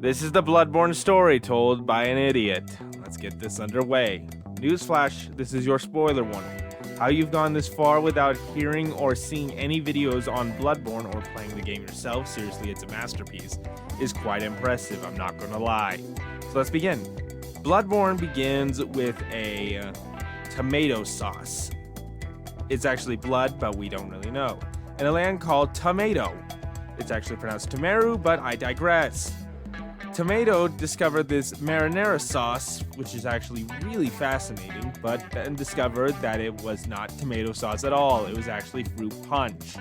This is the Bloodborne Story told by an idiot. Let's get this underway. Newsflash, this is your spoiler warning. How you've gone this far without hearing or seeing any videos on Bloodborne or playing the game yourself, seriously, it's a masterpiece, is quite impressive, I'm not gonna lie. So let's begin. Bloodborne begins with a tomato sauce. It's actually blood, but we don't really know. In a land called Tomato. It's actually pronounced Tomeru, but I digress. Tomato discovered this marinara sauce, which is actually really fascinating, but then discovered that it was not tomato sauce at all. It was actually fruit punch.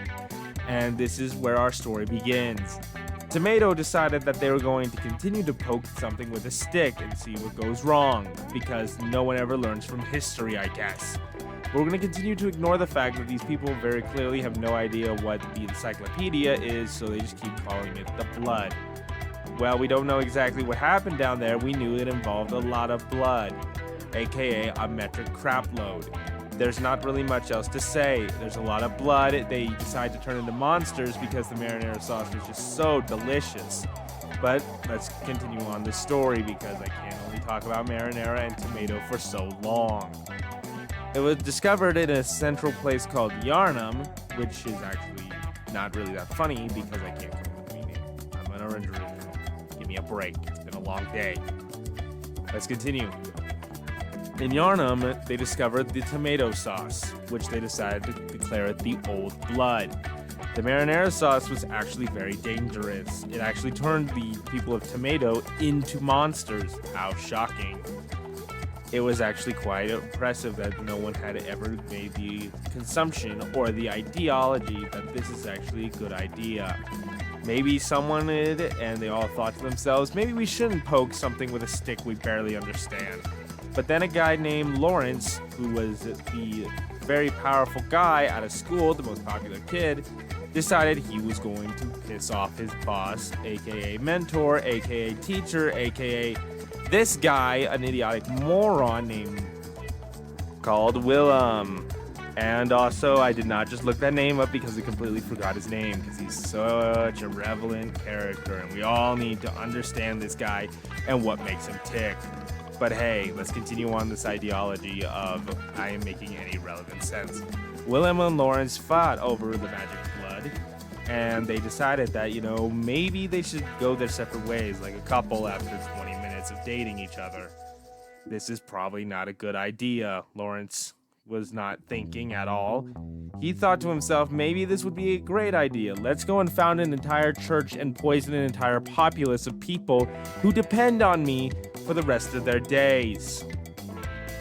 And this is where our story begins. Tomato decided that they were going to continue to poke something with a stick and see what goes wrong, because no one ever learns from history, I guess. We're going to continue to ignore the fact that these people very clearly have no idea what the encyclopedia is, so they just keep calling it the blood. Well, we don't know exactly what happened down there. We knew it involved a lot of blood, aka a metric crap load. There's not really much else to say. There's a lot of blood. They decide to turn into monsters because the marinara sauce was just so delicious. But let's continue on the story because I can't only talk about marinara and tomato for so long. It was discovered in a central place called Yarnum, which is actually not really that funny because I can't come up with a meaning. I'm an orange root. Give me a break. It's been a long day. Let's continue. In Yarnum, they discovered the tomato sauce, which they decided to declare it the old blood. The marinara sauce was actually very dangerous. It actually turned the people of Tomato into monsters. How shocking. It was actually quite impressive that no one had ever made the consumption or the ideology that this is actually a good idea. Maybe someone did, and they all thought to themselves, maybe we shouldn't poke something with a stick we barely understand. But then a guy named Lawrence, who was the very powerful guy out of school, the most popular kid, decided he was going to piss off his boss, aka mentor, aka teacher, aka this guy, an idiotic moron named called Willem. And also, I did not just look that name up because I completely forgot his name, because he's such a relevant character, and we all need to understand this guy and what makes him tick. But hey, let's continue on this ideology of I am making any relevant sense. Willem and Lawrence fought over the magic blood, and they decided that, maybe they should go their separate ways, like a couple after 20 minutes of dating each other. This is probably not a good idea, Lawrence was not thinking at all. He thought to himself, maybe this would be a great idea. Let's go and found an entire church and poison an entire populace of people who depend on me for the rest of their days.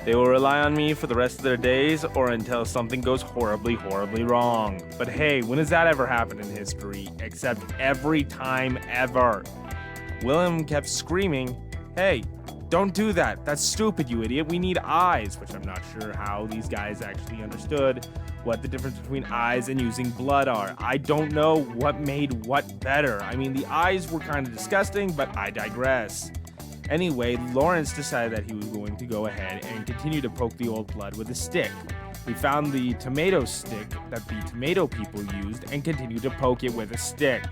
They will rely on me for the rest of their days or until something goes horribly, horribly wrong. But hey, when has that ever happened in history? Except every time ever. Willem kept screaming, hey, don't do that. That's stupid, you idiot. We need eyes, which I'm not sure how these guys actually understood what the difference between eyes and using blood are. I don't know what made what better. I mean, the eyes were kind of disgusting, but I digress. Anyway, Lawrence decided that he was going to go ahead and continue to poke the old blood with a stick. He found the tomato stick that the tomato people used and continued to poke it with a stick.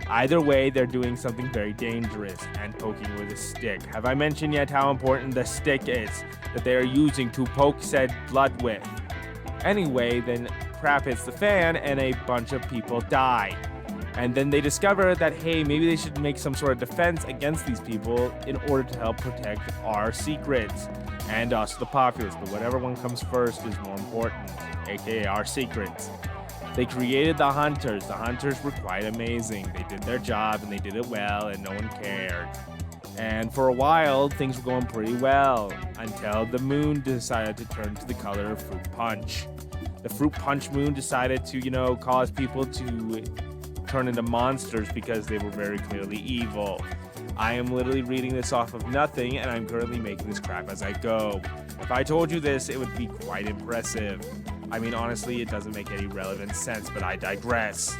Either way, they're doing something very dangerous and poking with a stick. Have I mentioned yet how important the stick is that they are using to poke said blood with? Anyway, then crap hits the fan and a bunch of people die. And then they discover that, hey, maybe they should make some sort of defense against these people in order to help protect our secrets and us, the populace. But whatever one comes first is more important, aka our secrets. They created the hunters. The hunters were quite amazing. They did their job and they did it well and no one cared. And for a while, things were going pretty well until the moon decided to turn to the color of fruit punch. The fruit punch moon decided to, cause people to turn into monsters because they were very clearly evil. I am literally reading this off of nothing, and I'm currently making this crap as I go. If I told you this, it would be quite impressive. I mean, honestly, it doesn't make any relevant sense, but I digress.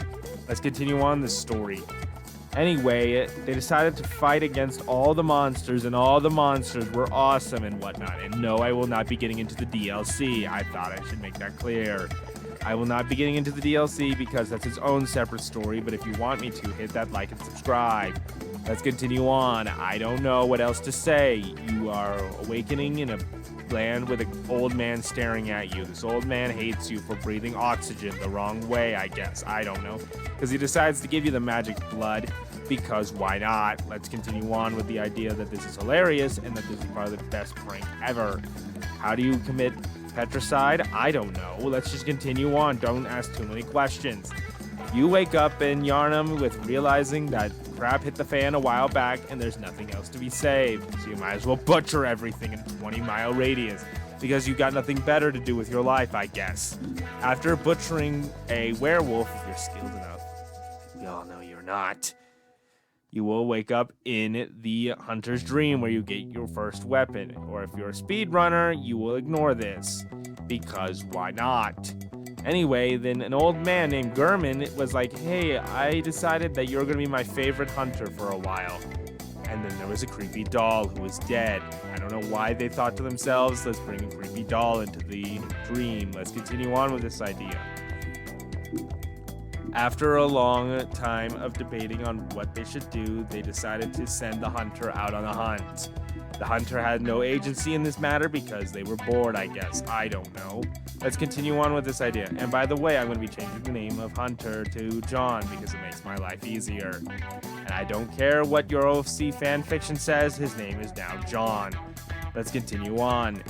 Let's continue on the story. Anyway, they decided to fight against all the monsters, and all the monsters were awesome and whatnot. And no, I will not be getting into the DLC. I thought I should make that clear. I will not be getting into the DLC because that's its own separate story, but if you want me to, hit that like and subscribe. Let's continue on. I don't know what else to say. You are awakening in a land with an old man staring at you. This old man hates you for breathing oxygen the wrong way, I guess. I don't know. Because he decides to give you the magic blood. Because why not? Let's continue on with the idea that this is hilarious and that this is probably the best prank ever. How do you commit petricide? I don't know. Let's just continue on. Don't ask too many questions. You wake up in Yarnum with realizing that crap hit the fan a while back and there's nothing else to be saved. So you might as well butcher everything in a 20-mile radius because you got nothing better to do with your life, I guess. After butchering a werewolf, if you're skilled enough, we all know you're not, you will wake up in the hunter's dream where you get your first weapon. Or if you're a speedrunner, you will ignore this because why not? Anyway, then an old man named Gurman was like, hey, I decided that you're going to be my favorite hunter for a while. And then there was a creepy doll who was dead. I don't know why they thought to themselves, let's bring a creepy doll into the dream. Let's continue on with this idea. After a long time of debating on what they should do, they decided to send the hunter out on a hunt. The hunter had no agency in this matter because they were bored, I guess. I don't know. Let's continue on with this idea. And by the way, I'm going to be changing the name of Hunter to John because it makes my life easier. And I don't care what your OFC fanfiction says, his name is now John. Let's continue on.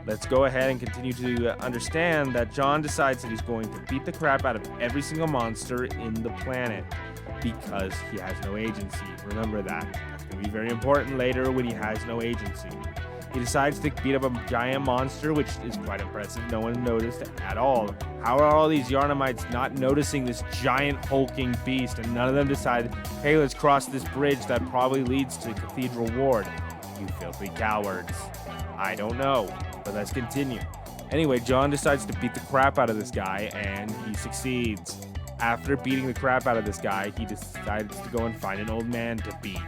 Let's go ahead and continue to understand that John decides that he's going to beat the crap out of every single monster in the planet because he has no agency. Remember that. That's going to be very important later when he has no agency. He decides to beat up a giant monster, which is quite impressive. No one noticed at all. How are all these Yarnamites not noticing this giant hulking beast and none of them decide, hey, let's cross this bridge that probably leads to Cathedral Ward? You filthy cowards. I don't know, but let's continue. Anyway, John decides to beat the crap out of this guy and he succeeds. After beating the crap out of this guy, he decides to go and find an old man to beat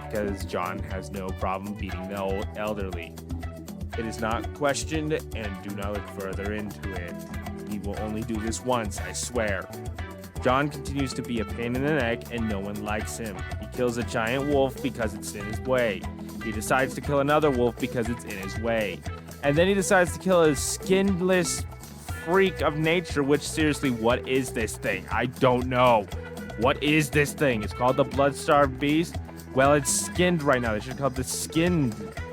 because John has no problem beating the old elderly. It is not questioned and do not look further into it. He will only do this once, I swear. John continues to be a pain in the neck and no one likes him. He kills a giant wolf because it's in his way. He decides to kill another wolf because it's in his way. And then he decides to kill a skinless freak of nature, which seriously, what is this thing? I don't know. What is this thing? It's called the blood-starved beast. Well, it's skinned right now. They should call it the skin-starved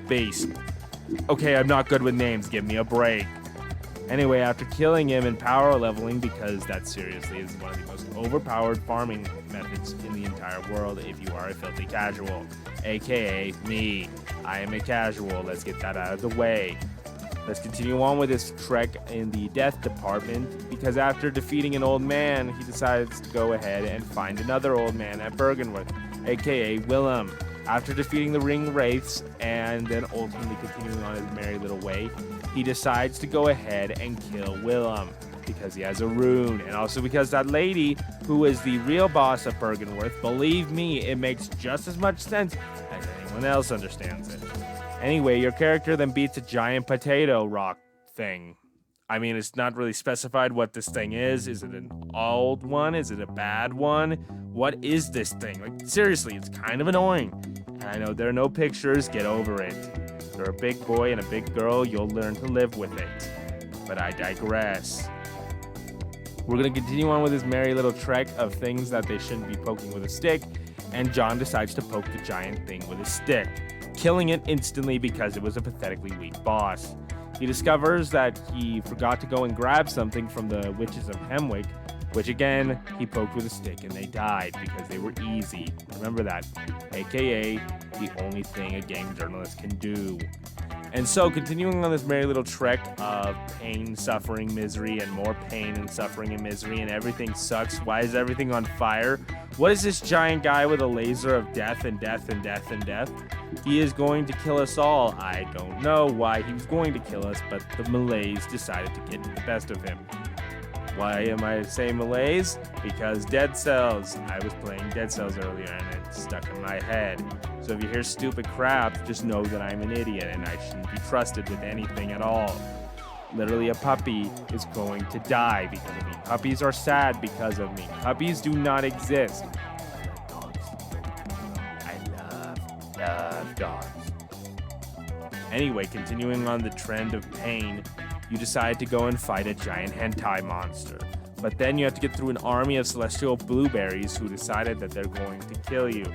beast. Okay, I'm not good with names. Give me a break. Anyway, after killing him and power leveling, because that seriously is one of the most overpowered farming methods in the entire world if you are a filthy casual, aka me. I am a casual. Let's get that out of the way. Let's continue on with this trek in the death department, because after defeating an old man, he decides to go ahead and find another old man at Bergenworth, aka Willem. After defeating the ring wraiths and then ultimately continuing on his merry little way, he decides to go ahead and kill Willem because he has a rune, and also because that lady who is the real boss of Bergenworth, believe me, it makes just as much sense as anyone else understands it. Anyway, your character then beats a giant potato rock thing. I mean, it's not really specified what this thing is. Is it an old one? Is it a bad one? What is this thing? Like, seriously, it's kind of annoying. And I know there are no pictures. Get over it. If you're a big boy and a big girl, you'll learn to live with it. But I digress. We're going to continue on with this merry little trek of things that they shouldn't be poking with a stick. And John decides to poke the giant thing with a stick, killing it instantly because it was a pathetically weak boss. He discovers that he forgot to go and grab something from the Witches of Hemwick, which again, he poked with a stick and they died because they were easy. Remember that, aka the only thing a game journalist can do. And so, continuing on this merry little trek of pain, suffering, misery, and more pain and suffering and misery, and everything sucks. Why is everything on fire? What is this giant guy with a laser of death and death and death and death? He is going to kill us all. I don't know why he was going to kill us, but the Malays decided to get the best of him. Why am I saying Malays? Because Dead Cells. I was playing Dead Cells earlier and it stuck in my head. So if you hear stupid crap, just know that I'm an idiot and I shouldn't be trusted with anything at all. Literally, a puppy is going to die because of me. Puppies are sad because of me. Puppies do not exist. dogs. Anyway, continuing on the trend of pain, you decide to go and fight a giant hentai monster. But then you have to get through an army of celestial blueberries who decided that they're going to kill you.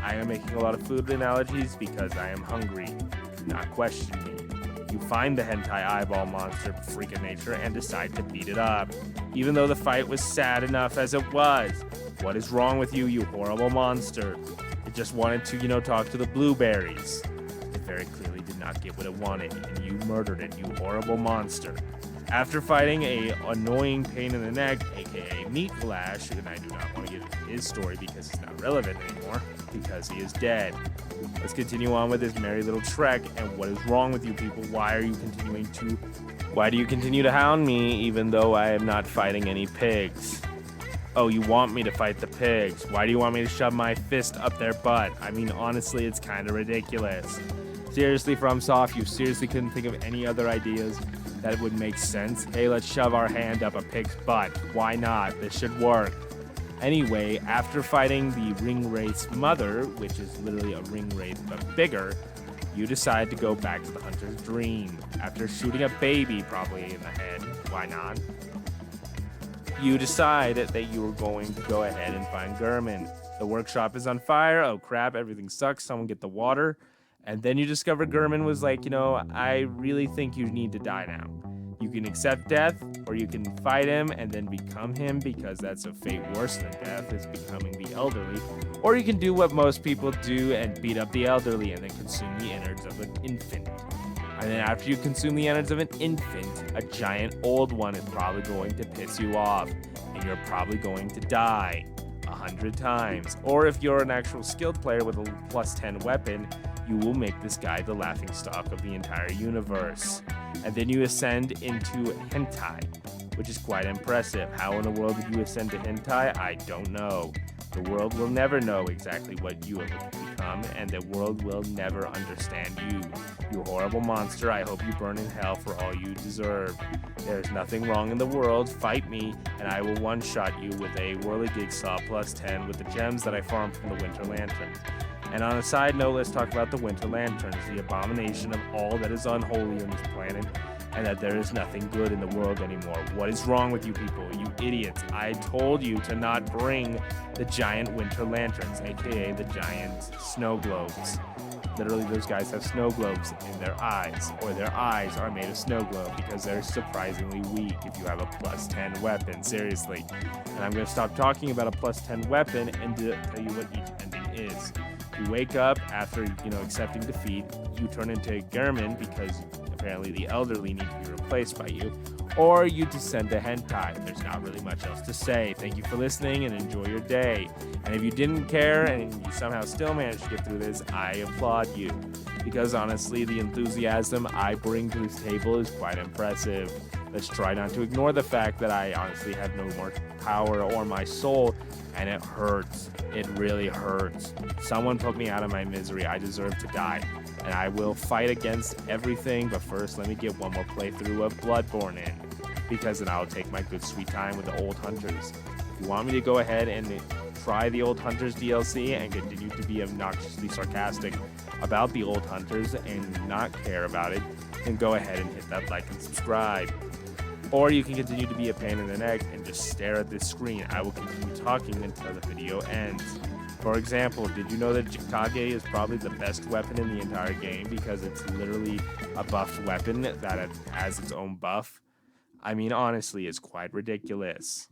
I am making a lot of food analogies because I am hungry. Do not question me. You find the hentai eyeball monster freak of nature and decide to beat it up. Even though the fight was sad enough as it was. What is wrong with you, you horrible monster? It just wanted to, talk to the blueberries. It very clearly did not get what it wanted, and you murdered it, you horrible monster. After fighting a annoying pain in the neck, aka Meat Flash, and I do not want to get into his story because it's not relevant anymore, because he is dead. Let's continue on with this merry little trek, and what is wrong with you people? Why do you continue to hound me even though I am not fighting any pigs? Oh, you want me to fight the pigs. Why do you want me to shove my fist up their butt? I mean, honestly, it's kind of ridiculous. Seriously, FromSoft, you seriously couldn't think of any other ideas that would make sense? Hey, let's shove our hand up a pig's butt. Why not? This should work. Anyway, after fighting the ring wraith's mother, which is literally a ring wraith but bigger, you decide to go back to the hunter's dream. After shooting a baby probably in the head, why not? You decide that you are going to go ahead and find Gurman. The workshop is on fire. Oh crap, everything sucks. Someone get the water. And then you discover Gurman was like, I really think you need to die now. You can accept death, or you can fight him and then become him, because that's a fate worse than death, is becoming the elderly. Or you can do what most people do and beat up the elderly and then consume the innards of an infant. And then after you consume the innards of an infant, a giant old one is probably going to piss you off, and you're probably going to die 100 times. Or if you're an actual skilled player with a +10 weapon, you will make this guy the laughingstock of the entire universe. And then you ascend into hentai, which is quite impressive. How in the world did you ascend to hentai? I don't know. The world will never know exactly what you have become, and the world will never understand you. You horrible monster, I hope you burn in hell for all you deserve. There's nothing wrong in the world. Fight me, and I will one-shot you with a Whirligig Saw +10 with the gems that I farmed from the Winter Lanterns. And on a side note, let's talk about the Winter Lanterns, the abomination of all that is unholy on this planet, and that there is nothing good in the world anymore. What is wrong with you people, you idiots? I told you to not bring the giant Winter Lanterns, aka the giant snow globes. Literally, those guys have snow globes in their eyes, or their eyes are made of snow globe because they're surprisingly weak if you have a +10 weapon, seriously. And I'm going to stop talking about a +10 weapon and tell you what each ending is. You wake up after, accepting defeat. You turn into Gurman because apparently the elderly need to be replaced by you. Or you descend to hentai. There's not really much else to say. Thank you for listening and enjoy your day. And if you didn't care and you somehow still managed to get through this, I applaud you. Because honestly, the enthusiasm I bring to this table is quite impressive. Let's try not to ignore the fact that I honestly have no more power or my soul, and it hurts. It really hurts. Someone put me out of my misery. I deserve to die. And I will fight against everything, but first let me get one more playthrough of Bloodborne in, because then I'll take my good sweet time with the Old Hunters. If you want me to go ahead and try the Old Hunters DLC and continue to be obnoxiously sarcastic about the Old Hunters and not care about it, then go ahead and hit that like and subscribe. Or you can continue to be a pain in the neck and just stare at this screen. I will continue talking until the video ends. For example, did you know that Jikage is probably the best weapon in the entire game because it's literally a buffed weapon that has its own buff? I mean, honestly, it's quite ridiculous.